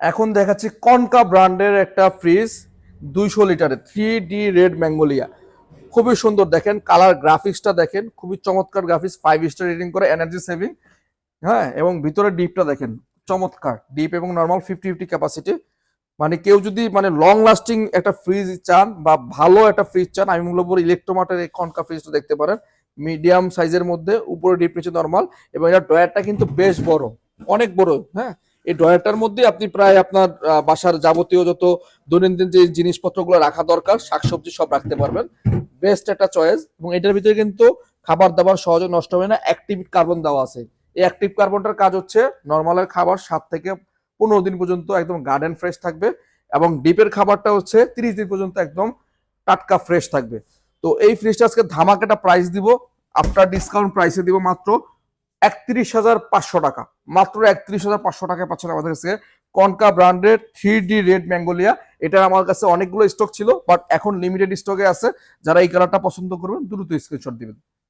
এখন দেখাচ্ছি কনকা ব্র্যান্ডের একটা ফ্রিজ 200 লিটারের 3D রেড ম্যাঙ্গোলিয়া। খুবই সুন্দর, দেখেন কালার গ্রাফিক্সটা দেখেন, খুবই চমৎকার গ্রাফিক্স, 5 স্টার রেটিং করে, এনার্জি সেভিং। হ্যাঁ, এবং ভিতরে ডিপটা দেখেন, চমৎকার ডিপ এবং নর্মাল 50-50 ক্যাপাসিটি। মানে কেউ যদি মানে লং লাস্টিং একটা ফ্রিজ চান বা ভালো একটা ফ্রিজ চান, আমি মূলত ইলেকট্রোমার্টের এই কনকা ফ্রিজটা দেখতে পারেন। মিডিয়াম সাইজের মধ্যে, উপরে ডিপ নিচে নর্মাল, এবং এটা ড্রয়ারটা কিন্তু বেশ বড়, অনেক বড়। হ্যাঁ, এই ড্রয়ারটার মধ্যে আপনি প্রায় আপনার বাসার যাবতীয় যত দৈনন্দিন যে জিনিসপত্রগুলো রাখা দরকার, শাকসবজি সব রাখতে পারবেন। বেস্ট একটা চয়েস। এবং এটার ভিতরে কিন্তু খাবার দাবার সহজে নষ্ট হবে না, অ্যাক্টিভ কার্বন দেওয়া আছে। এই অ্যাক্টিভ কার্বনটার কাজ হচ্ছে নর্মালের খাবার 7 থেকে 15 দিন পর্যন্ত একদম গার্ডেন ফ্রেশ থাকবে, এবং ডিপের খাবারটা হচ্ছে 30 দিন পর্যন্ত একদম টাটকা ফ্রেশ থাকবে। তো এই ফ্রিজটা আজকে ধামাকাটা প্রাইস দিব, আফটার ডিসকাউন্ট প্রাইসে দিব মাত্র 31,500 টাকা। মাত্র 31,500 টাকায় পাচ্ছেন আমাদের কাছে কনকা ব্র্যান্ডের 3D রেড ম্যাঙ্গোলিয়া। এটা আমার কাছে অনেকগুলো স্টক ছিল, বাট এখন লিমিটেড স্টকে আছে। যারা এই কালারটা পছন্দ করবেন দ্রুত স্ক্রিনশট দিবেন।